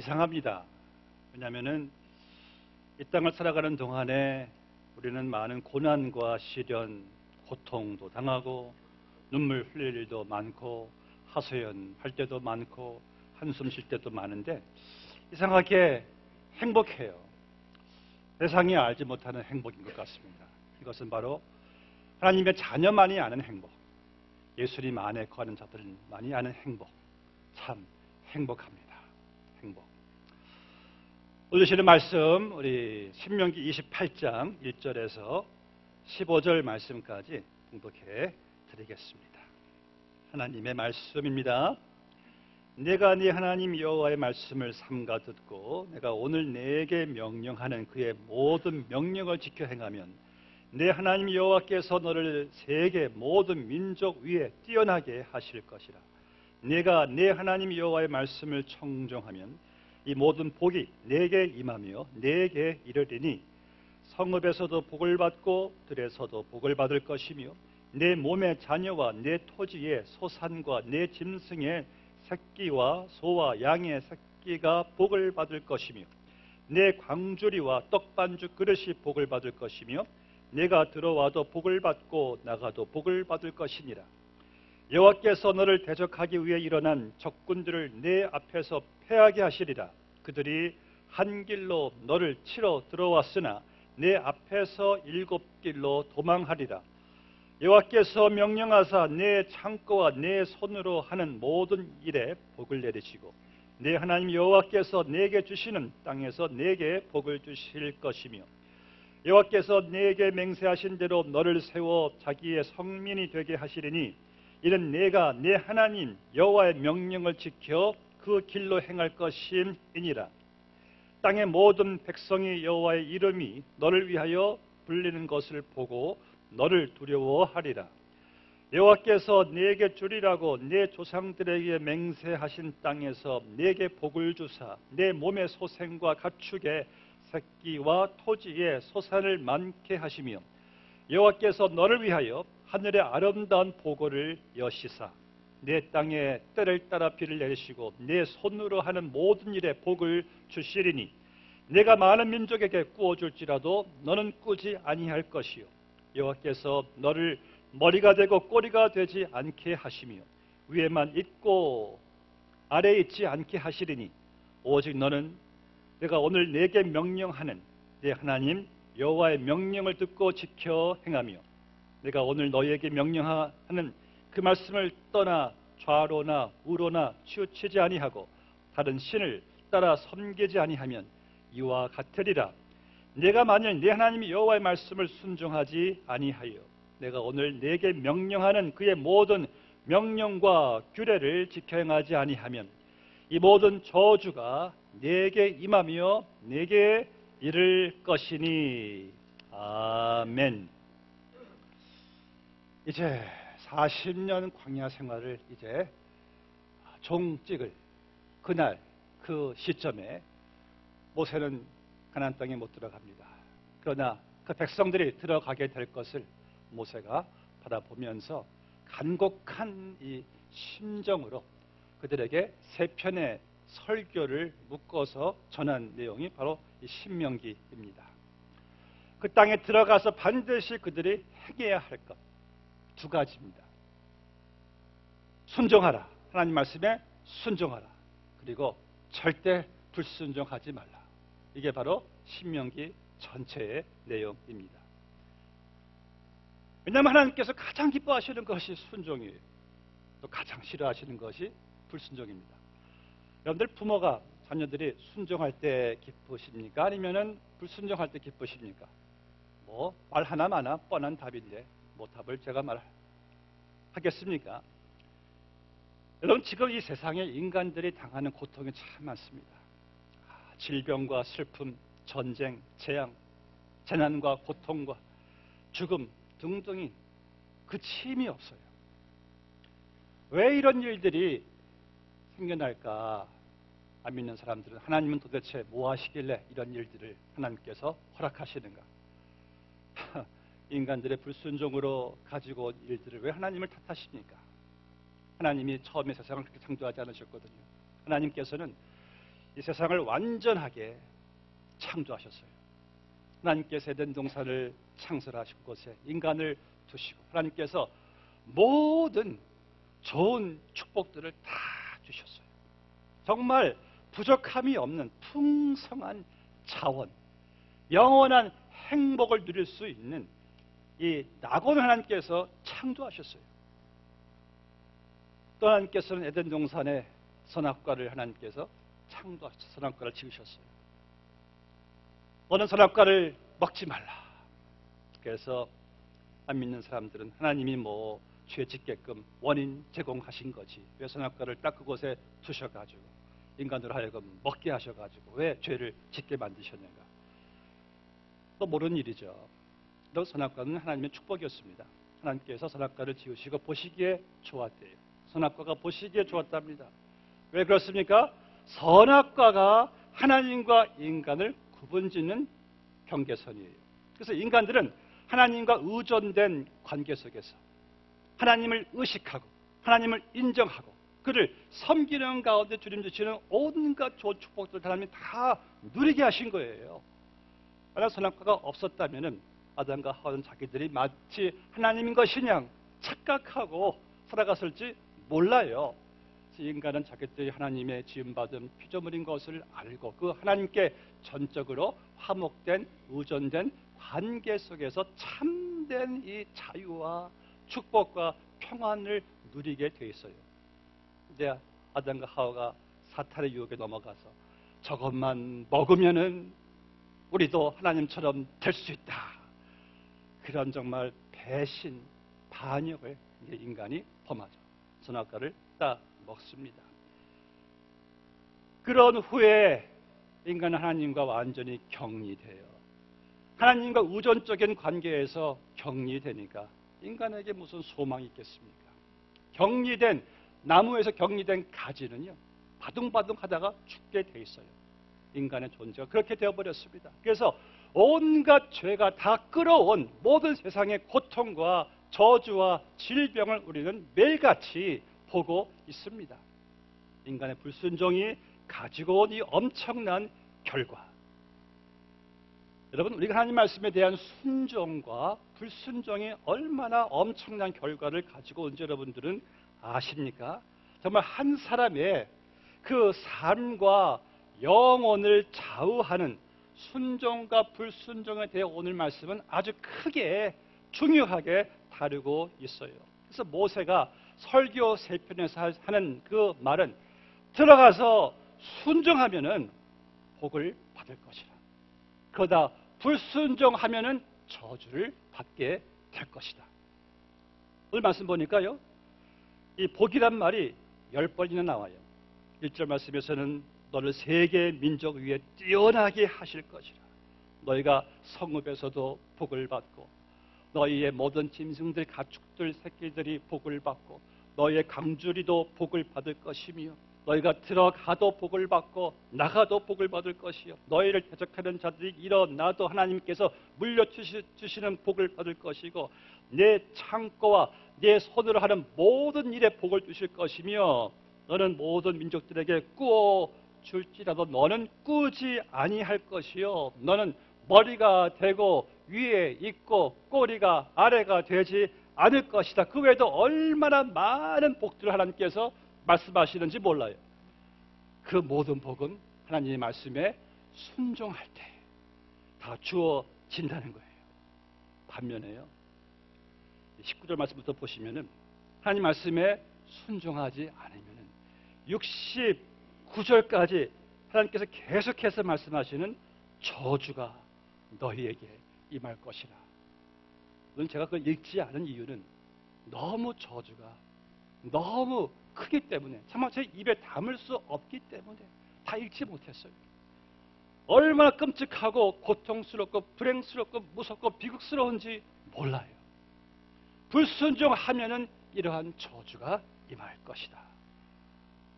이상합니다. 왜냐하면은 이 땅을 살아가는 동안에 우리는 많은 고난과 시련, 고통도 당하고 눈물 흘릴 일도 많고 하소연할 때도 많고 한숨 쉴 때도 많은데 이상하게 행복해요. 세상이 알지 못하는 행복인 것 같습니다. 이것은 바로 하나님의 자녀만이 아는 행복, 예수님 안에 거하는 자들만이 아는 행복, 참 행복합니다. 행복. 오늘 주시는 말씀 우리 신명기 28장 1절에서 15절 말씀까지 공독해 드리겠습니다. 하나님의 말씀입니다. 내가 네 하나님 여호와의 말씀을 삼가 듣고 내가 오늘 내게 명령하는 그의 모든 명령을 지켜 행하면 내 하나님 여호와께서 너를 세계 모든 민족 위에 뛰어나게 하실 것이라. 내가 내 하나님 여호와의 말씀을 청종하면 이 모든 복이 내게 임하며 내게 이르리니 성읍에서도 복을 받고 들에서도 복을 받을 것이며 내 몸의 자녀와 내 토지의 소산과 내 짐승의 새끼와 소와 양의 새끼가 복을 받을 것이며 내 광주리와 떡반죽 그릇이 복을 받을 것이며 내가 들어와도 복을 받고 나가도 복을 받을 것이니라. 여호와께서 너를 대적하기 위해 일어난 적군들을 내 앞에서 패하게 하시리라. 그들이 한 길로 너를 치러 들어왔으나 내 앞에서 7길로 도망하리라. 여호와께서 명령하사 내 창고와 내 손으로 하는 모든 일에 복을 내리시고 내 하나님 여호와께서 내게 주시는 땅에서 내게 복을 주실 것이며 여호와께서 내게 맹세하신 대로 너를 세워 자기의 성민이 되게 하시리니 이는 내가 내 하나님 여호와의 명령을 지켜 그 길로 행할 것임이니라. 땅의 모든 백성이 여호와의 이름이 너를 위하여 불리는 것을 보고 너를 두려워하리라. 여호와께서 내게 주리라고 내 조상들에게 맹세하신 땅에서 내게 복을 주사 내 몸의 소생과 가축의 새끼와 토지의 소산을 많게 하시며 여호와께서 너를 위하여 하늘의 아름다운 보고를 여시사 내 땅에 때를 따라 비를 내리시고 내 손으로 하는 모든 일에 복을 주시리니 내가 많은 민족에게 꾸어줄지라도 너는 꾸지 아니할 것이요 여호와께서 너를 머리가 되고 꼬리가 되지 않게 하시며 위에만 있고 아래에 있지 않게 하시리니 오직 너는 내가 오늘 내게 명령하는 내 하나님 여호와의 명령을 듣고 지켜 행하며 내가 오늘 너희에게 명령하는 그 말씀을 떠나 좌로나 우로나 치우치지 아니하고 다른 신을 따라 섬기지 아니하면 이와 같으리라. 내가 만일 내 하나님 여호와의 말씀을 순종하지 아니하여 내가 오늘 내게 명령하는 그의 모든 명령과 규례를 지켜 행하지 아니하면 이 모든 저주가 내게 임하며 내게 이를 것이니. 아멘. 이제 40년 광야 생활을 이제 종 찍을 그날 그 시점에 모세는 가나안 땅에 못 들어갑니다. 그러나 그 백성들이 들어가게 될 것을 모세가 바라보면서 간곡한 이 심정으로 그들에게 세 편의 설교를 묶어서 전한 내용이 바로 이 신명기입니다. 그 땅에 들어가서 반드시 그들이 행해야 할 것 두 가지입니다. 순종하라. 하나님 말씀에 순종하라. 그리고 절대 불순종하지 말라. 이게 바로 신명기 전체의 내용입니다. 왜냐하면 하나님께서 가장 기뻐하시는 것이 순종이에요. 또 가장 싫어하시는 것이 불순종입니다. 여러분들 부모가 자녀들이 순종할 때 기쁘십니까? 아니면은 불순종할 때 기쁘십니까? 뭐 말 하나 마나 뻔한 답인데 뭐 답을 제가 말하겠습니까? 여러분 지금 이 세상에 인간들이 당하는 고통이 참 많습니다. 질병과 슬픔, 전쟁, 재앙, 재난과 고통과 죽음 등등이 그침이 없어요. 왜 이런 일들이 생겨날까? 안 믿는 사람들은 하나님은 도대체 뭐 하시길래 이런 일들을 하나님께서 허락하시는가? 인간들의 불순종으로 가지고 온 일들을 왜 하나님을 탓하십니까? 하나님이 처음에 세상을 그렇게 창조하지 않으셨거든요. 하나님께서는 이 세상을 완전하게 창조하셨어요. 하나님께서 에덴 동산을 창설하신 곳에 인간을 두시고 하나님께서 모든 좋은 축복들을 다 주셨어요. 정말 부족함이 없는 풍성한 자원, 영원한 행복을 누릴 수 있는 이 낙원을 하나님께서 창조하셨어요. 또 하나님께서는 에덴 동산에 선악과를 하나님께서 창조하셔서 선악과를 지으셨어요. 너는 선악과를 먹지 말라. 그래서 안 믿는 사람들은 하나님이 뭐 죄 짓게끔 원인 제공하신 거지. 왜 선악과를 딱 그곳에 두셔가지고 인간으로 하여금 먹게 하셔가지고 왜 죄를 짓게 만드셨는가. 또 모르는 일이죠. 또 선악과는 하나님의 축복이었습니다. 하나님께서 선악과를 지으시고 보시기에 좋았대요. 선악과가 보시기에 좋았답니다. 왜 그렇습니까? 선악과가 하나님과 인간을 구분짓는 경계선이에요. 그래서 인간들은 하나님과 의존된 관계 속에서 하나님을 의식하고 하나님을 인정하고 그를 섬기는 가운데 주님 주시는 온갖 좋은 축복들을 하나님이 다 누리게 하신 거예요. 만약 선악과가 없었다면 아담과 하와는 자기들이 마치 하나님인 것이냐 착각하고 살아갔을지 몰라요. 인간은 자기들이 하나님의 지음받은 피조물인 것을 알고 그 하나님께 전적으로 화목된 의존된 관계 속에서 참된 이 자유와 축복과 평안을 누리게 돼 있어요. 근데 아담과 하와가 사탄의 유혹에 넘어가서 저것만 먹으면은 우리도 하나님처럼 될 수 있다. 그런 정말 배신, 반역을 인간이 범하죠. 선악과를 딱 먹습니다. 그런 후에 인간은 하나님과 완전히 격리돼요. 하나님과 의존적인 관계에서 격리되니까 인간에게 무슨 소망이 있겠습니까? 격리된 나무에서 격리된 가지는요 바둥바둥 하다가 죽게 돼 있어요. 인간의 존재가 그렇게 되어버렸습니다. 그래서 온갖 죄가 다 끌어온 모든 세상의 고통과 저주와 질병을 우리는 매일같이 보고 있습니다. 인간의 불순종이 가지고 온 이 엄청난 결과. 여러분, 우리가 하나님 말씀에 대한 순종과 불순종이 얼마나 엄청난 결과를 가지고 온지 여러분들은 아십니까? 정말 한 사람의 그 삶과 영혼을 좌우하는 순종과 불순종에 대해 오늘 말씀은 아주 크게 중요하게 다루고 있어요. 그래서 모세가 설교 3편에서 하는 그 말은 들어가서 순종하면은 복을 받을 것이라. 그러다 불순종하면은 저주를 받게 될 것이다. 오늘 말씀 보니까요. 이 복이란 말이 10번이나 나와요. 1절 말씀에서는 너를 세계 민족 위에 뛰어나게 하실 것이라. 너희가 성읍에서도 복을 받고 너희의 모든 짐승들, 가축들, 새끼들이 복을 받고 너희의 강주리도 복을 받을 것이며 너희가 들어가도 복을 받고 나가도 복을 받을 것이요 너희를 대적하는 자들이 일어나도 하나님께서 물려주시는 복을 받을 것이고 내 창고와 내 손으로 하는 모든 일에 복을 주실 것이며 너는 모든 민족들에게 꾸어 줄지라도 너는 꾸지 아니할 것이요 너는 머리가 되고 위에 있고 꼬리가 아래가 되지 않을 것이다. 그 외에도 얼마나 많은 복들을 하나님께서 말씀하시는지 몰라요. 그 모든 복은 하나님의 말씀에 순종할 때 다 주어진다는 거예요. 반면에요. 19절 말씀부터 보시면은 하나님 말씀에 순종하지 않으면은 69절까지 하나님께서 계속해서 말씀하시는 저주가 너희에게 임할 것이라. 물론 제가 그걸 읽지 않은 이유는 너무 저주가 너무 크기 때문에 정말 제 입에 담을 수 없기 때문에 다 읽지 못했어요. 얼마나 끔찍하고 고통스럽고 불행스럽고 무섭고 비극스러운지 몰라요. 불순종하면은 이러한 저주가 임할 것이다.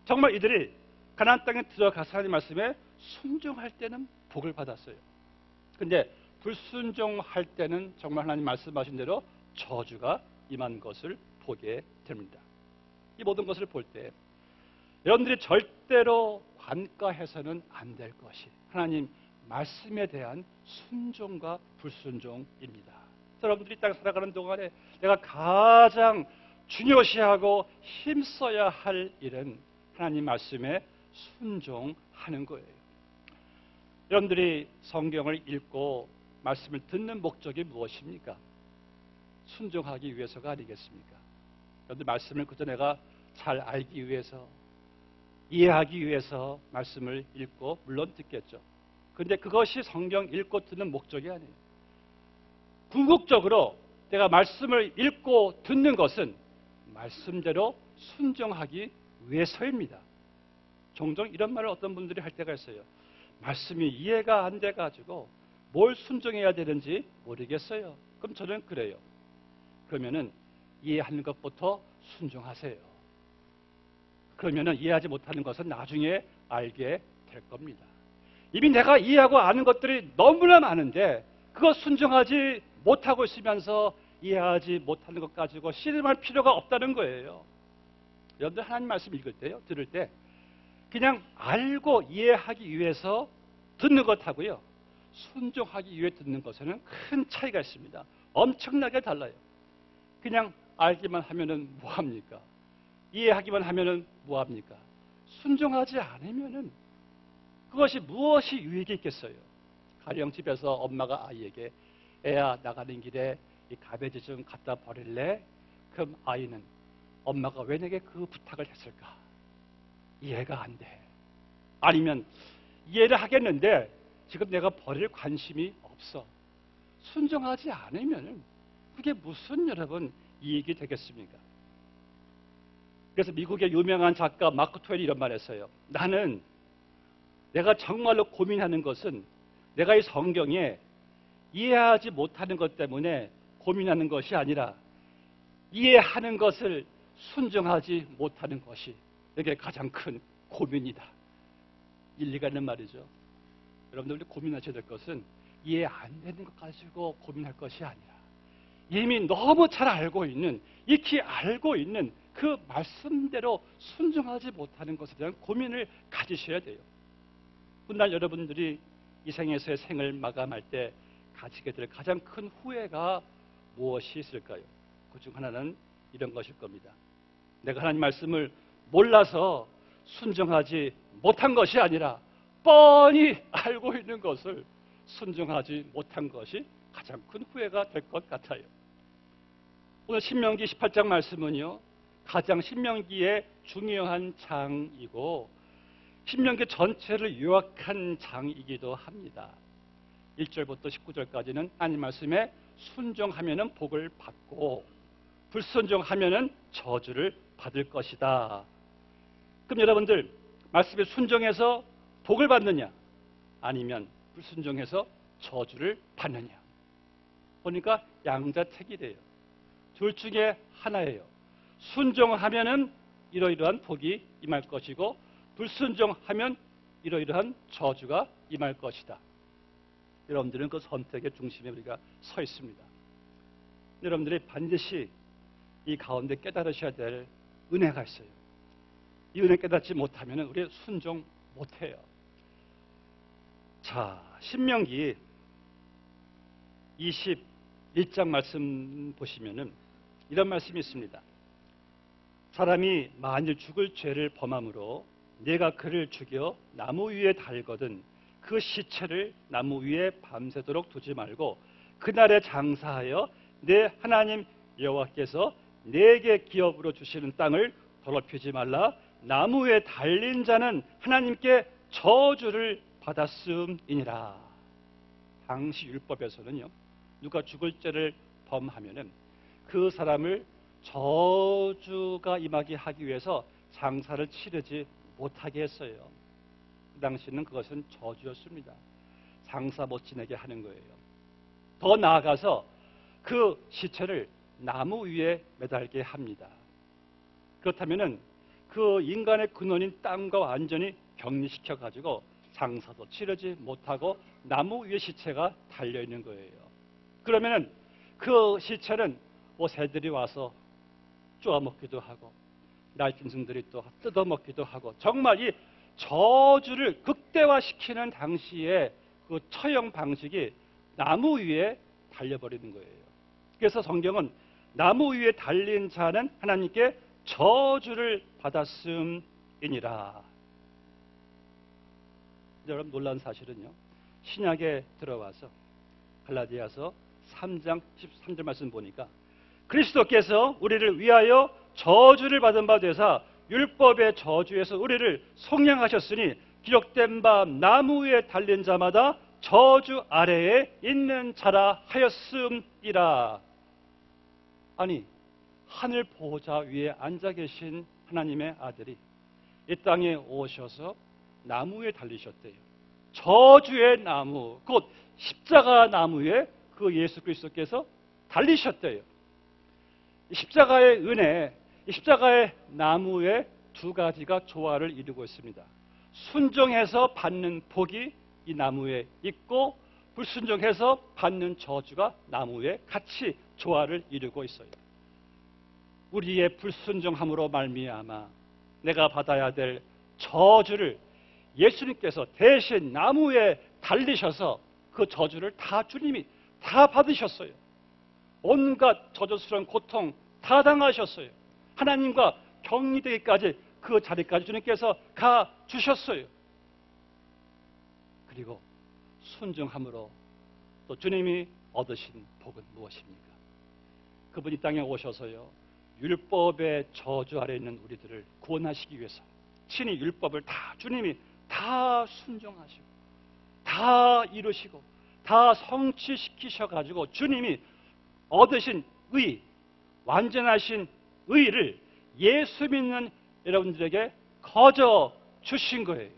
정말 이들이 가나안 땅에 들어가서 하나님 말씀에 순종할 때는 복을 받았어요. 근데 불순종할 때는 정말 하나님 말씀하신 대로 저주가 임한 것을 보게 됩니다. 이 모든 것을 볼 때 여러분들이 절대로 관과해서는 안 될 것이 하나님 말씀에 대한 순종과 불순종입니다. 여러분들이 이 땅에 살아가는 동안에 내가 가장 중요시하고 힘써야 할 일은 하나님 말씀에 순종하는 거예요. 여러분들이 성경을 읽고 말씀을 듣는 목적이 무엇입니까? 순종하기 위해서가 아니겠습니까? 여러분들 말씀을 그저 내가 잘 알기 위해서, 이해하기 위해서 말씀을 읽고 물론 듣겠죠. 그런데 그것이 성경 읽고 듣는 목적이 아니에요. 궁극적으로 내가 말씀을 읽고 듣는 것은 말씀대로 순종하기 위해서입니다. 종종 이런 말을 어떤 분들이 할 때가 있어요. 말씀이 이해가 안 돼가지고 뭘 순종해야 되는지 모르겠어요. 그럼 저는 그래요. 그러면은 이해하는 것부터 순종하세요. 그러면은 이해하지 못하는 것은 나중에 알게 될 겁니다. 이미 내가 이해하고 아는 것들이 너무나 많은데 그거 순종하지 못하고 있으면서 이해하지 못하는 것 가지고 씨름할 필요가 없다는 거예요. 여러분들 하나님 말씀 읽을 때요, 들을 때 그냥 알고 이해하기 위해서 듣는 것하고요, 순종하기 위해 듣는 것에는 큰 차이가 있습니다. 엄청나게 달라요. 그냥 알기만 하면은 뭐합니까? 이해하기만 하면은 뭐합니까? 순종하지 않으면은 그것이 무엇이 유익이 있겠어요? 가령 집에서 엄마가 아이에게 애야 나가는 길에 이 가베지 좀 갖다 버릴래? 그럼 아이는 엄마가 왜 내게 그 부탁을 했을까? 이해가 안 돼. 아니면 이해를 하겠는데 지금 내가 버릴 관심이 없어. 순종하지 않으면 그게 무슨 여러분 이익이 되겠습니까? 그래서 미국의 유명한 작가 마크 트웨인이 이런 말 했어요. 나는 내가 정말로 고민하는 것은 내가 이 성경에 이해하지 못하는 것 때문에 고민하는 것이 아니라 이해하는 것을 순종하지 못하는 것이 이게 가장 큰 고민이다. 일리가 있는 말이죠. 여러분들 고민하셔야 될 것은 이해 안 되는 것 가지고 고민할 것이 아니라 이미 너무 잘 알고 있는, 익히 알고 있는 그 말씀대로 순종하지 못하는 것에 대한 고민을 가지셔야 돼요. 훗날 여러분들이 이 생에서의 생을 마감할 때 가지게 될 가장 큰 후회가 무엇이 있을까요? 그 중 하나는 이런 것일 겁니다. 내가 하나님 말씀을 몰라서 순종하지 못한 것이 아니라 뻔히 알고 있는 것을 순종하지 못한 것이 가장 큰 후회가 될 것 같아요. 오늘 신명기 18장 말씀은요, 가장 신명기의 중요한 장이고 신명기 전체를 요약한 장이기도 합니다. 1절부터 19절까지는 하나님 말씀에 순종하면 복을 받고 불순종하면 저주를 받을 것이다. 그럼 여러분들 말씀에 순종해서 복을 받느냐 아니면 불순종해서 저주를 받느냐? 보니까 양자택일이에요. 둘 중에 하나예요. 순종하면은 이러이러한 복이 임할 것이고 불순종하면 이러이러한 저주가 임할 것이다. 여러분들은 그 선택의 중심에 우리가 서 있습니다. 여러분들이 반드시 이 가운데 깨달으셔야 될 은혜가 있어요. 이 은혜 깨닫지 못하면 우리 순종 못해요. 자, 신명기 21장 말씀 보시면은 이런 말씀이 있습니다. 사람이 만일 죽을 죄를 범함으로 내가 그를 죽여 나무 위에 달거든 그 시체를 나무 위에 밤새도록 두지 말고 그날에 장사하여 내 하나님 여호와께서 내게 기업으로 주시는 땅을 더럽히지 말라. 나무 위에 달린 자는 하나님께 저주를 받았음이니라. 당시 율법에서는요, 누가 죽을 죄를 범하면은 그 사람을 저주가 임하게 하기 위해서 장사를 치르지 못하게 했어요. 그 당시는 그것은 저주였습니다. 장사 못 지내게 하는 거예요. 더 나아가서 그 시체를 나무 위에 매달게 합니다. 그렇다면은 그 인간의 근원인 땅과 완전히 격리시켜 가지고 장사도 치르지 못하고 나무 위에 시체가 달려 있는 거예요. 그러면은 그 시체는 새들이 와서 쪼아먹기도 하고 나의 짐승들이 또 뜯어먹기도 하고, 정말 이 저주를 극대화시키는 당시에 그 처형 방식이 나무 위에 달려버리는 거예요. 그래서 성경은 나무 위에 달린 자는 하나님께 저주를 받았음이니라. 여러분, 놀라운 사실은요, 신약에 들어와서 갈라디아서 3장 13절 말씀 보니까 그리스도께서 우리를 위하여 저주를 받은 바 되사 율법의 저주에서 우리를 속량하셨으니 기록된 바 나무 위에 달린 자마다 저주 아래에 있는 자라 하였음이라. 아니, 하늘 보호자 위에 앉아 계신 하나님의 아들이 이 땅에 오셔서 나무 위에 달리셨대요. 저주의 나무, 곧 십자가 나무 위에 그 예수 그리스도께서 달리셨대요. 이 십자가의 은혜, 이 십자가의 나무에 두 가지가 조화를 이루고 있습니다. 순종해서 받는 복이 이 나무에 있고, 불순종해서 받는 저주가 나무에 같이 조화를 이루고 있어요. 우리의 불순종함으로 말미암아 내가 받아야 될 저주를 예수님께서 대신 나무에 달리셔서 그 저주를 다 주님이 다 받으셨어요. 온갖 저주스러운 고통 다 당하셨어요. 하나님과 격리되기까지 그 자리까지 주님께서 가 주셨어요. 그리고 순종함으로 또 주님이 얻으신 복은 무엇입니까? 그분이 땅에 오셔서요, 율법의 저주 아래 있는 우리들을 구원하시기 위해서 친히 율법을 다 주님이 다 순종하시고 다 이루시고 다 성취시키셔가지고 주님이 얻으신 의, 완전하신 의를 예수 믿는 여러분들에게 거저 주신 거예요.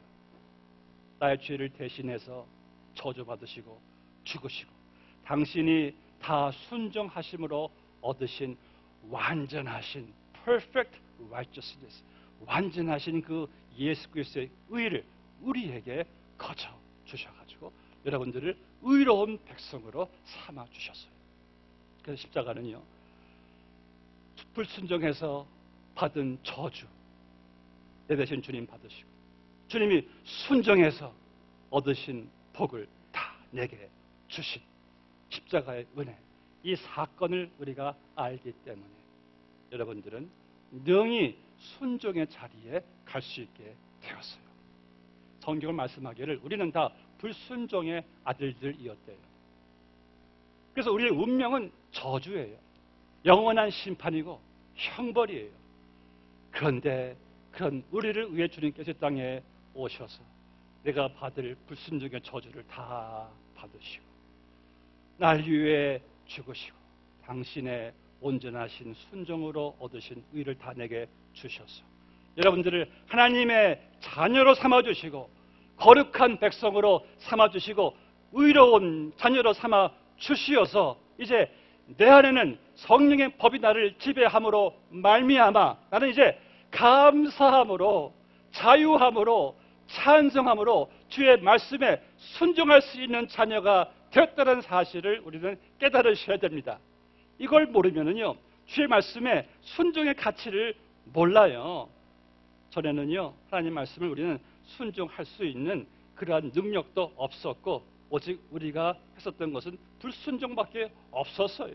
나의 죄를 대신해서 저주받으시고 죽으시고 당신이 다 순종하심으로 얻으신 완전하신 perfect righteousness, 완전하신 그 예수 그리스도의 의를 우리에게 거저 주셔가지고 여러분들을 의로운 백성으로 삼아 주셨어요. 그래서 십자가는요, 불순종해서 받은 저주 내 대신 주님 받으시고 주님이 순종해서 얻으신 복을 다 내게 주신 십자가의 은혜, 이 사건을 우리가 알기 때문에 여러분들은 능히 순종의 자리에 갈 수 있게 되었어요. 성경을 말씀하기를 우리는 다 불순종의 아들들이었대요. 그래서 우리의 운명은 저주예요. 영원한 심판이고 형벌이에요. 그런데 그런 우리를 위해 주님께서 이 땅에 오셔서 내가 받을 불순종의 저주를 다 받으시고 날 위해 죽으시고 당신의 온전하신 순종으로 얻으신 의를 다 내게 주셔서 여러분들을 하나님의 자녀로 삼아주시고 거룩한 백성으로 삼아주시고 의로운 자녀로 삼아주시어서 이제 내 안에는 성령의 법이 나를 지배함으로 말미암아 나는 이제 감사함으로 자유함으로 찬성함으로 주의 말씀에 순종할 수 있는 자녀가 되었다는 사실을 우리는 깨달으셔야 됩니다. 이걸 모르면은요, 주의 말씀에 순종의 가치를 몰라요. 전에는요, 하나님 말씀을 우리는 순종할 수 있는 그러한 능력도 없었고 오직 우리가 했었던 것은 불순종밖에 없었어요.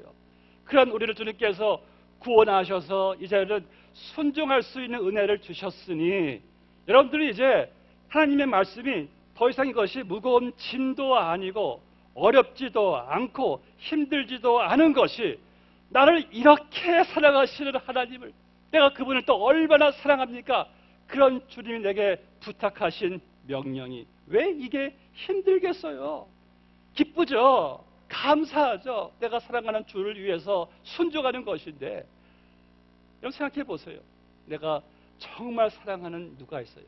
그런 우리를 주님께서 구원하셔서 이제는 순종할 수 있는 은혜를 주셨으니 여러분들이 이제 하나님의 말씀이 더 이상 이것이 무거운 짐도 아니고 어렵지도 않고 힘들지도 않은 것이 나를 이렇게 사랑하시는 하나님을 내가 그분을 또 얼마나 사랑합니까? 그런 주님이 내게 부탁하신 명령이 왜 이게 힘들겠어요? 기쁘죠? 감사하죠? 내가 사랑하는 주를 위해서 순종하는 것인데 여러분 생각해 보세요. 내가 정말 사랑하는 누가 있어요?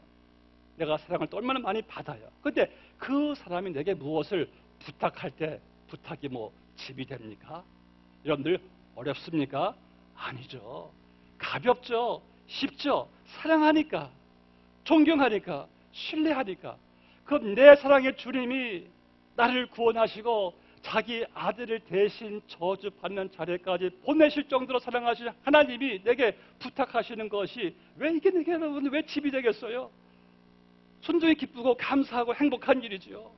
내가 사랑을 또 얼마나 많이 받아요. 근데 그 사람이 내게 무엇을 부탁할 때 부탁이 뭐 집이 됩니까? 여러분들 어렵습니까? 아니죠. 가볍죠. 쉽죠. 사랑하니까, 존경하니까, 신뢰하니까. 그럼 내 사랑의 주님이 나를 구원하시고 자기 아들을 대신 저주받는 자리까지 보내실 정도로 사랑하신 하나님이 내게 부탁하시는 것이 왜 이게 내게 여러분 왜 집이 되겠어요? 순종이 기쁘고 감사하고 행복한 일이지요.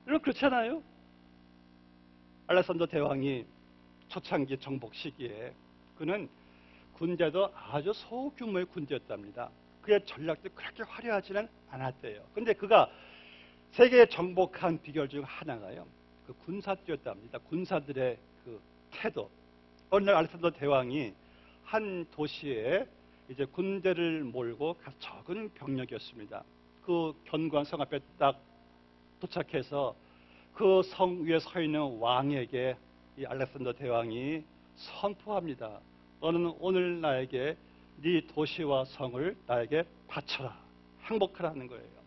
여러분 그렇지 않아요? 알렉산더 대왕이 초창기 정복 시기에 그는 군대도 아주 소규모의 군대였답니다. 그의 전략도 그렇게 화려하지는 않았대요. 그런데 그가 세계에 정복한 비결 중 하나가요, 그 군사뛰었답니다. 군사들의 그 태도. 어느 날 알렉산더 대왕이 한 도시에 이제 군대를 몰고 가서 적은 병력이었습니다. 그 견고한 성 앞에 딱 도착해서 그 성 위에 서 있는 왕에게 이 알렉산더 대왕이 선포합니다. 너는 오늘 나에게 네 도시와 성을 나에게 바쳐라. 행복하라는 거예요.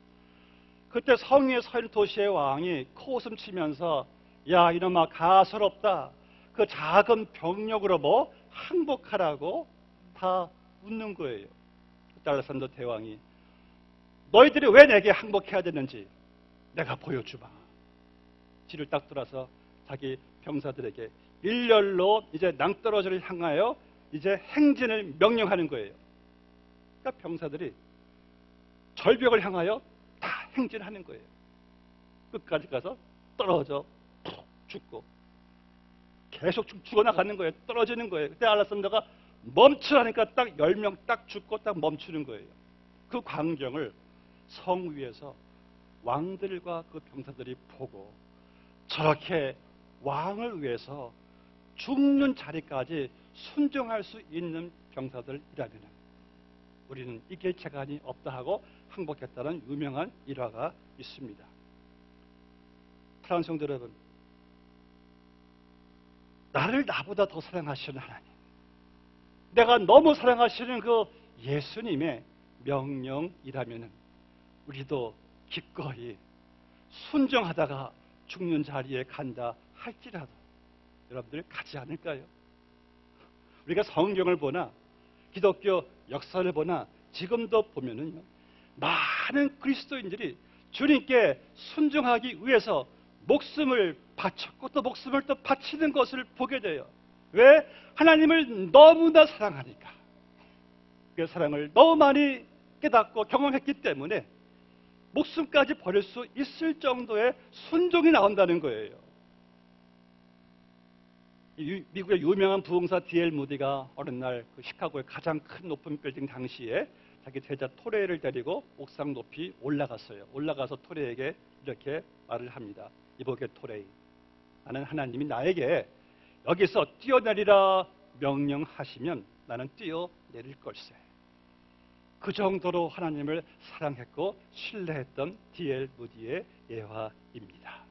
그때 성 위에 서 있는 도시의 왕이 코웃음 치면서 야 이놈아 가소롭다. 그 작은 병력으로 뭐 항복하라고 다 웃는 거예요. 그때 알렉산더 대왕이 너희들이 왜 내게 항복해야 되는지 내가 보여주마. 뒤를 딱 돌아서 자기 병사들에게 일렬로 이제 낭떠러지를 향하여 이제 행진을 명령하는 거예요. 그러니까 병사들이 절벽을 향하여 다 행진하는 거예요. 끝까지 가서 떨어져 푹 죽고 계속 죽어나가는 거예요. 떨어지는 거예요. 그때 알렉산더가 멈추라니까 딱 10명 딱 죽고 딱 멈추는 거예요. 그 광경을 성 위에서 왕들과 그 병사들이 보고 저렇게 왕을 위해서 죽는 자리까지 순종할 수 있는 병사들이라면 우리는 이길 재간이 없다 하고 항복했다는 유명한 일화가 있습니다. 사랑하는 성도 여러분, 나를 나보다 더 사랑하시는 하나님, 내가 너무 사랑하시는 그 예수님의 명령이라면 우리도 기꺼이 순종하다가 죽는 자리에 간다 할지라도 여러분들 가지 않을까요? 우리가 성경을 보나 기독교 역사를 보나 지금도 보면은요, 많은 그리스도인들이 주님께 순종하기 위해서 목숨을 바쳤고 또 목숨을 또 바치는 것을 보게 돼요. 왜? 하나님을 너무나 사랑하니까. 그 사랑을 너무 많이 깨닫고 경험했기 때문에 목숨까지 버릴 수 있을 정도의 순종이 나온다는 거예요. 미국의 유명한 부흥사 D.L. 무디가 어느 날 그 시카고의 가장 큰 높은 빌딩 당시에 자기 제자 토레이를 데리고 옥상 높이 올라갔어요. 올라가서 토레이에게 이렇게 말을 합니다. 이보게 토레이, 나는 하나님이 나에게 여기서 뛰어내리라 명령하시면 나는 뛰어내릴 걸세. 그 정도로 하나님을 사랑했고 신뢰했던 D.L. 무디의 예화입니다.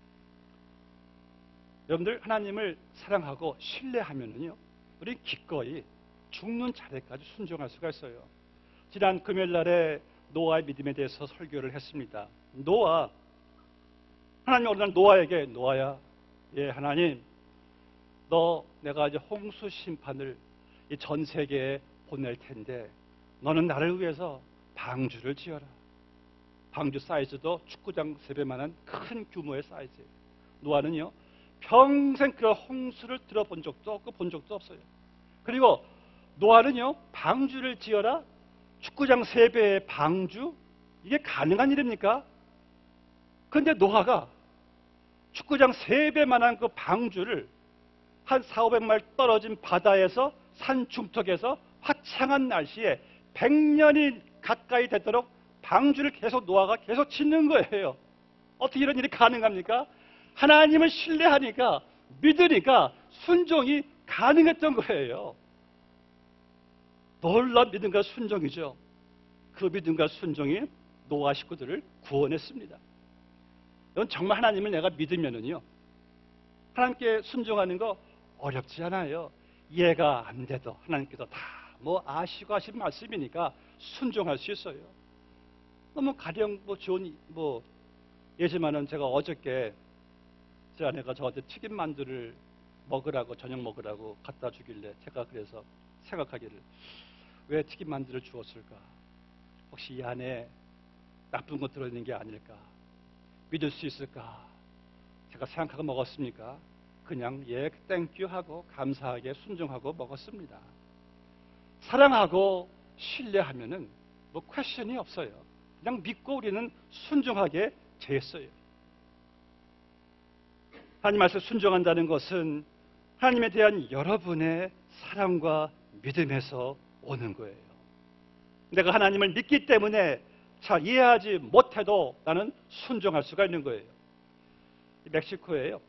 여러분들 하나님을 사랑하고 신뢰하면은요, 우리 기꺼이 죽는 자리까지 순종할 수가 있어요. 지난 금요일 날에 노아의 믿음에 대해서 설교를 했습니다. 하나님 어느 날 노아에게 노아야, 예 하나님, 내가 이제 홍수 심판을 이 전 세계에 보낼 텐데 너는 나를 위해서 방주를 지어라. 방주 사이즈도 축구장 3배만한 큰 규모의 사이즈예요. 노아는요 평생 그런 홍수를 들어본 적도 없고 본 적도 없어요. 그리고 노아는요 방주를 지어라, 축구장 3배의 방주, 이게 가능한 일입니까? 그런데 노아가 축구장 3배만한 그 방주를 한 400~500마일 떨어진 바다에서 산 중턱에서 화창한 날씨에 100년이 가까이 되도록 방주를 계속 노아가 계속 짓는 거예요. 어떻게 이런 일이 가능합니까? 하나님을 신뢰하니까, 믿으니까 순종이 가능했던 거예요. 놀라운 믿음과 순종이죠. 그 믿음과 순종이 노아 식구들을 구원했습니다. 이건 정말 하나님을 내가 믿으면은요, 하나님께 순종하는 거 어렵지 않아요. 이해가 안 돼도 하나님께서 다 아시고 하신 말씀이니까 순종할 수 있어요. 너무 가령 좋은 예지만은 제가 어저께 제 아내가 저한테 튀김 만두를 먹으라고, 저녁 먹으라고 갖다 주길래 제가 그래서 생각하기를, 왜 튀김 만두를 주었을까? 혹시 이 안에 나쁜 것 들어있는 게 아닐까? 믿을 수 있을까? 제가 생각하고 먹었습니까? 그냥 예, 땡큐 하고 감사하게 순종하고 먹었습니다. 사랑하고 신뢰하면은 뭐 퀘션이 없어요. 그냥 믿고 우리는 순종하게 되었어요. 하나님 말씀 순종한다는 것은 하나님에 대한 여러분의 사랑과 믿음에서 오는 거예요. 내가 하나님을 믿기 때문에 잘 이해하지 못해도 나는 순종할 수가 있는 거예요. 멕시코에요.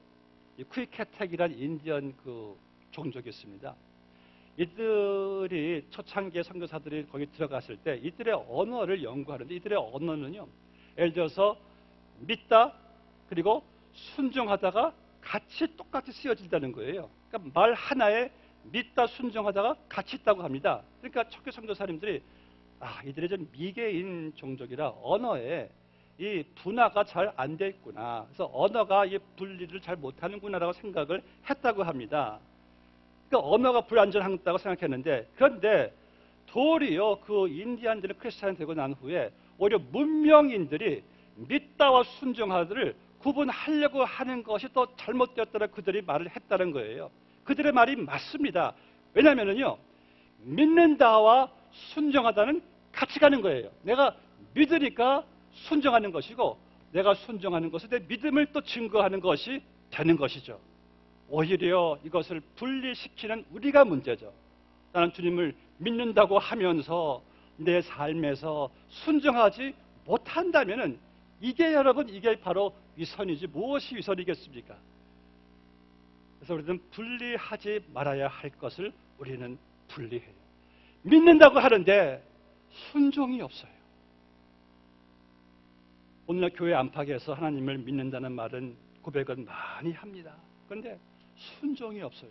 이 쿠이케텍이라는 인디언 그 종족이 있습니다. 이들이 초창기의 선교사들이 거기 들어갔을 때 이들의 언어를 연구하는데 이들의 언어는요. 예를 들어서 믿다 그리고 순종하다가 같이 똑같이 쓰여진다는 거예요. 그러니까 말 하나에 믿다 순종하다가 같이 있다고 합니다. 그러니까 초기 선교사님들이 이들이 좀 미개인 종족이라 언어에 이 분화가 잘 안 돼 있구나. 그래서 언어가 이 분리를 잘 못하는구나라고 생각을 했다고 합니다. 그러니까 언어가 불완전하다고 생각했는데 그런데 도리어 그 인디안들이 크리스찬이 되고 난 후에 오히려 문명인들이 믿다와 순종하다를 구분하려고 하는 것이 또 잘못되었다고 그들이 말을 했다는 거예요. 그들의 말이 맞습니다. 왜냐하면요, 믿는다와 순종하다는 같이 가는 거예요. 내가 믿으니까 순종하는 것이고 내가 순종하는 것은 내 믿음을 또 증거하는 것이 되는 것이죠. 오히려 이것을 분리시키는 우리가 문제죠. 나는 주님을 믿는다고 하면서 내 삶에서 순종하지 못한다면 이게 여러분 이게 바로 위선이지 무엇이 위선이겠습니까? 그래서 우리는 분리하지 말아야 할 것을 우리는 분리해요. 믿는다고 하는데 순종이 없어요. 오늘날 교회 안팎에서 하나님을 믿는다는 말은 고백은 많이 합니다. 그런데 순종이 없어요.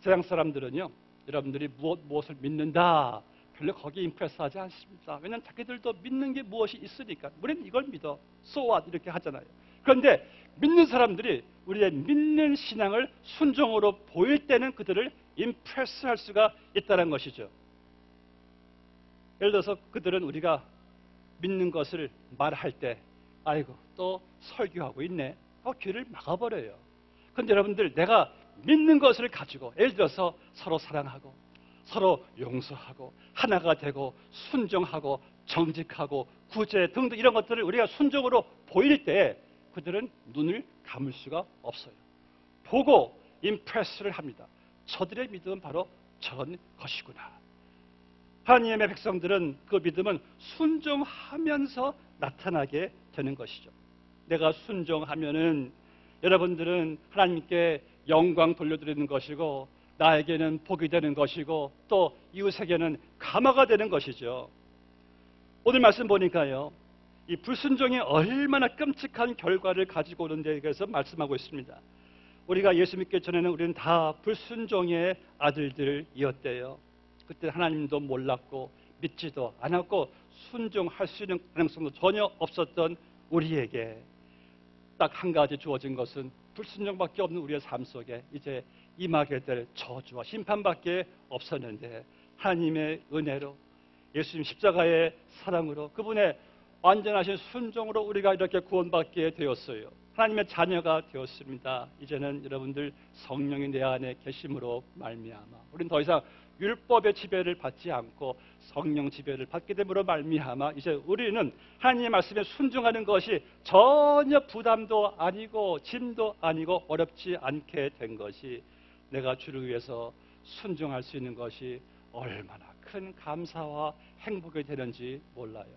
세상 사람들은요, 여러분들이 무엇을 믿는다 별로 거기에 임프레스하지 않습니다. 왜냐하면 자기들도 믿는 게 무엇이 있으니까 우리는 이걸 믿어, so what 이렇게 하잖아요. 그런데 믿는 사람들이 우리의 믿는 신앙을 순종으로 보일 때는 그들을 임프레스할 수가 있다는 것이죠. 예를 들어서 그들은 우리가 믿는 것을 말할 때 아이고 또 설교하고 있네 하고 귀를 막아버려요. 그런데 여러분들 내가 믿는 것을 가지고 예를 들어서 서로 사랑하고 서로 용서하고 하나가 되고 순종하고 정직하고 구제 등등 이런 것들을 우리가 순종으로 보일 때 그들은 눈을 감을 수가 없어요. 보고 임프레스를 합니다. 저들의 믿음은 바로 저런 것이구나. 하나님의 백성들은 그 믿음은 순종하면서 나타나게 되는 것이죠. 내가 순종하면은 여러분들은 하나님께 영광 돌려드리는 것이고 나에게는 복이 되는 것이고 또 이웃에게는 감화가 되는 것이죠. 오늘 말씀 보니까요. 이 불순종이 얼마나 끔찍한 결과를 가지고 오는지에 대해서 말씀하고 있습니다. 우리가 예수 믿기 전에는 우리는 다 불순종의 아들들이었대요. 그때 하나님도 몰랐고 믿지도 않았고 순종할 수 있는 가능성도 전혀 없었던 우리에게 딱 한 가지 주어진 것은 불순종밖에 없는 우리의 삶 속에 이제 임하게 될 저주와 심판밖에 없었는데 하나님의 은혜로 예수님 십자가의 사랑으로 그분의 완전하신 순종으로 우리가 이렇게 구원받게 되었어요. 하나님의 자녀가 되었습니다. 이제는 여러분들 성령이 내 안에 계심으로 말미암아 우리는 더 이상 율법의 지배를 받지 않고 성령 지배를 받게 됨으로 말미암아 이제 우리는 하나님의 말씀에 순종하는 것이 전혀 부담도 아니고 짐도 아니고 어렵지 않게 된 것이 내가 주를 위해서 순종할 수 있는 것이 얼마나 큰 감사와 행복이 되는지 몰라요.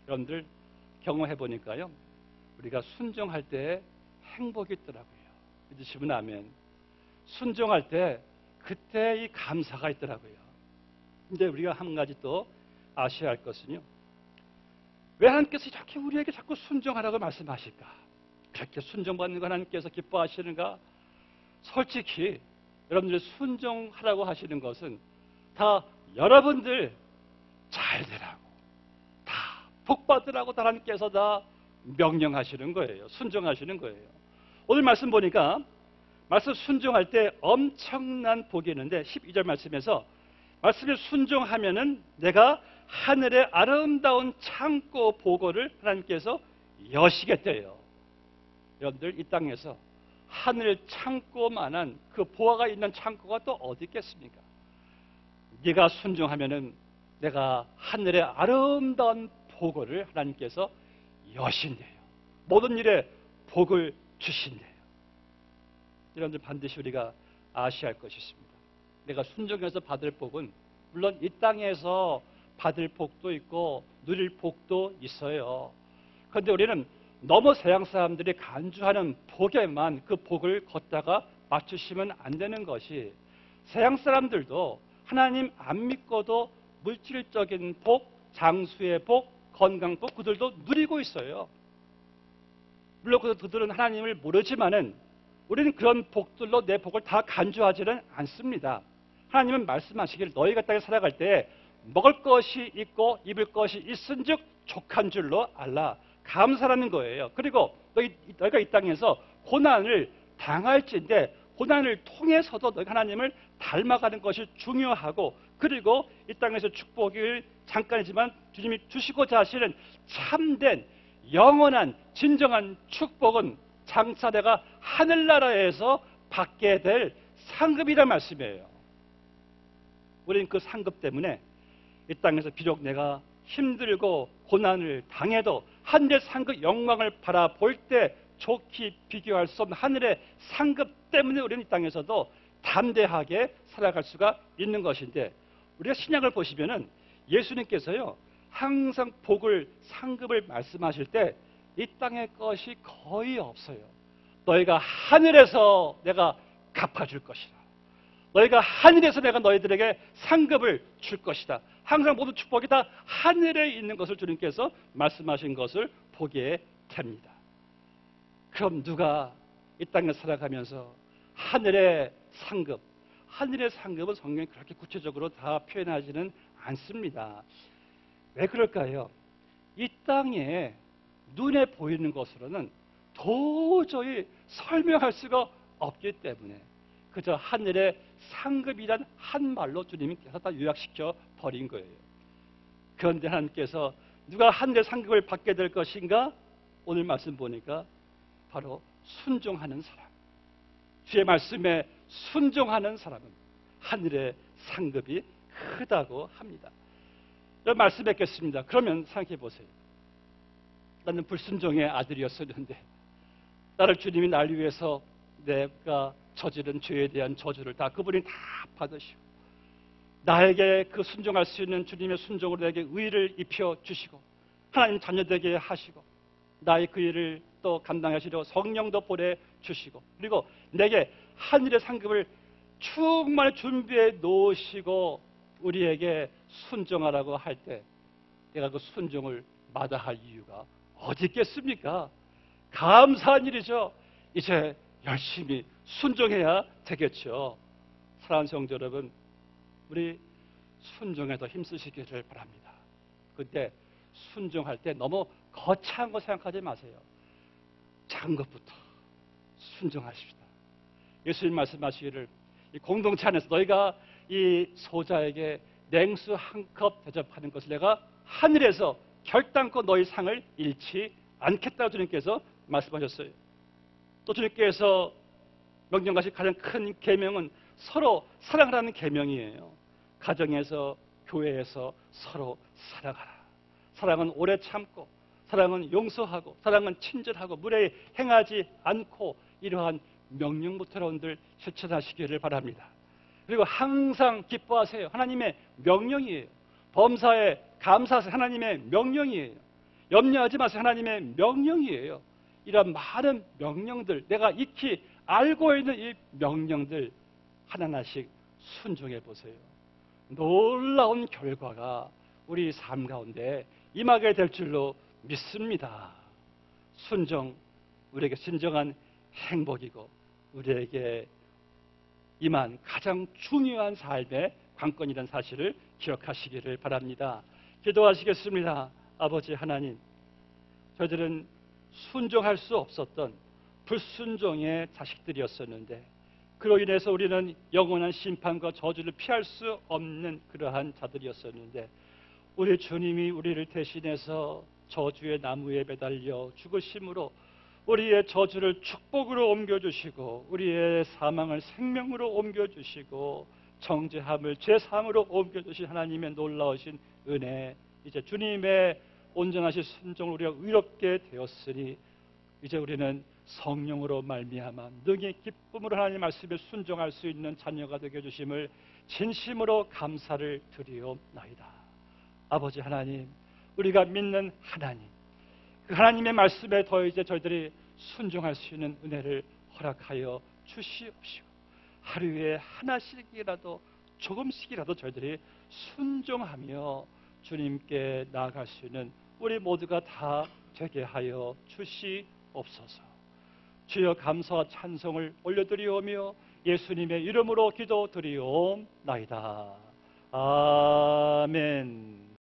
여러분들 경험해 보니까요. 우리가 순종할 때 행복이 있더라고요. 믿으시면 아멘. 순종할 때 그때 이 감사가 있더라고요. 근데 우리가 한 가지 또 아셔야 할 것은요. 왜 하나님께서 이렇게 우리에게 자꾸 순종하라고 말씀하실까? 그렇게 순종받는 거 하나님께서 기뻐하시는가? 솔직히 여러분들 순종하라고 하시는 것은 다 여러분들 잘 되라고 다 복받으라고 하나님께서 다 명령하시는 거예요. 순종하시는 거예요. 오늘 말씀 보니까 말씀 순종할 때 엄청난 복이 있는데 12절 말씀에서 말씀에 순종하면은 내가 하늘의 아름다운 창고 보고를 하나님께서 여시겠대요. 여러분들 이 땅에서 하늘 창고만한 그 보화가 있는 창고가 또 어디 있겠습니까? 네가 순종하면은 내가 하늘의 아름다운 복을 하나님께서 여신대요. 모든 일에 복을 주신대요. 여러분들 반드시 우리가 아셔야 할 것이 있습니다. 내가 순종해서 받을 복은 물론 이 땅에서 받을 복도 있고 누릴 복도 있어요. 그런데 우리는 너무 서양 사람들이 간주하는 복에만 그 복을 걷다가 맞추시면 안 되는 것이, 서양 사람들도 하나님 안 믿고도 물질적인 복, 장수의 복, 건강복 그들도 누리고 있어요. 물론 그들은 하나님을 모르지만은 우리는 그런 복들로 내 복을 다 간주하지는 않습니다. 하나님은 말씀하시기를 너희가 땅에 살아갈 때 먹을 것이 있고 입을 것이 있은즉 족한 줄로 알라. 감사라는 거예요. 그리고 너희가 이 땅에서 고난을 당할지인데 고난을 통해서도 너희가 하나님을 닮아가는 것이 중요하고, 그리고 이 땅에서 축복을 잠깐이지만 주님이 주시고자 하시는 참된 영원한 진정한 축복은 장차 내가 하늘나라에서 받게 될 상급이란 말씀이에요. 우리는 그 상급 때문에 이 땅에서 비록 내가 힘들고 고난을 당해도 하늘의 상급 영광을 바라볼 때 좋게 비교할 수 없는 하늘의 상급 때문에 우리는 이 땅에서도 담대하게 살아갈 수가 있는 것인데, 우리가 신약을 보시면은 예수님께서요 항상 복을, 상급을 말씀하실 때 이 땅의 것이 거의 없어요. 너희가 하늘에서 내가 갚아줄 것이다. 너희가 하늘에서 내가 너희들에게 상급을 줄 것이다. 항상 모든 축복이 다 하늘에 있는 것을 주님께서 말씀하신 것을 보게 됩니다. 그럼 누가 이 땅에 살아가면서 하늘의 상급, 하늘의 상급은 성경이 그렇게 구체적으로 다 표현하지는 않습니다. 왜 그럴까요? 이 땅에 눈에 보이는 것으로는 도저히 설명할 수가 없기 때문에 그저 하늘의 상급이란 한 말로 주님께서 다 요약시켜 버린 거예요. 그런데 하나님께서 누가 하늘의 상급을 받게 될 것인가? 오늘 말씀 보니까 바로 순종하는 사람, 주의 말씀에 순종하는 사람은 하늘의 상급이 크다고 합니다. 말씀 뵙겠습니다. 그러면 생각해 보세요. 나는 불순종의 아들이었었는데 나를 주님이 날 위해서 내가 저지른 죄에 대한 저주를 다 그분이 다 받으시고 나에게 그 순종할 수 있는 주님의 순종으로 내게 의를 입혀 주시고 하나님 자녀되게 하시고 나의 그 일을 또 감당하시려 성령도 보내주시고 그리고 내게 하늘의 상급을 충만히 준비해 놓으시고 우리에게 순종하라고 할 때 내가 그 순종을 마다할 이유가 어디 있겠습니까? 감사한 일이죠. 이제 열심히 순종해야 되겠죠. 사랑하는 성도 여러분, 우리 순종에 더 힘쓰시기를 바랍니다. 근데 순종할 때 너무 거창한 거 생각하지 마세요. 작은 것부터 순종하십시다. 예수님 말씀하시기를 이 공동체 안에서 너희가 이 소자에게 냉수 한 컵 대접하는 것을 내가 하늘에서 결단코 너희 상을 잃지 않겠다고 주님께서 말씀하셨어요. 또 주님께서 명령하신 가장 큰 계명은 서로 사랑하라는 계명이에요. 가정에서, 교회에서 서로 사랑하라. 사랑은 오래 참고, 사랑은 용서하고, 사랑은 친절하고, 무례히 행하지 않고 이러한 명령부터 여러분들 실천하시기를 바랍니다. 그리고 항상 기뻐하세요. 하나님의 명령이에요. 범사에 감사하세요. 하나님의 명령이에요. 염려하지 마세요. 하나님의 명령이에요. 이런 많은 명령들, 내가 익히 알고 있는 이 명령들 하나하나씩 순종해 보세요. 놀라운 결과가 우리 삶 가운데 임하게 될 줄로 믿습니다. 순종, 우리에게 진정한 행복이고 우리에게 임한 가장 중요한 삶의 관건이라는 사실을 기억하시기를 바랍니다. 기도하시겠습니다. 아버지 하나님, 저희들은 순종할 수 없었던 불순종의 자식들이었었는데 그로 인해서 우리는 영원한 심판과 저주를 피할 수 없는 그러한 자들이었었는데 우리 주님이 우리를 대신해서 저주의 나무에 매달려 죽으심으로 우리의 저주를 축복으로 옮겨주시고 우리의 사망을 생명으로 옮겨주시고 정죄함을 죄사함으로 옮겨주신 하나님의 놀라우신 은혜, 이제 주님의 온전하신 순종을 우리가 의롭게 되었으니 이제 우리는 성령으로 말미암아 능히 기쁨으로 하나님 말씀에 순종할 수 있는 자녀가 되게 해주심을 진심으로 감사를 드리옵나이다. 아버지 하나님, 우리가 믿는 하나님, 그 하나님의 말씀에 더 이제 저희들이 순종할 수 있는 은혜를 허락하여 주시옵시고 하루에 하나씩이라도 조금씩이라도 저희들이 순종하며 주님께 나아갈 수 있는 우리 모두가 다 되게 하여 주시옵소서. 주여 감사와 찬송을 올려드리오며 예수님의 이름으로 기도드리옵나이다. 아멘.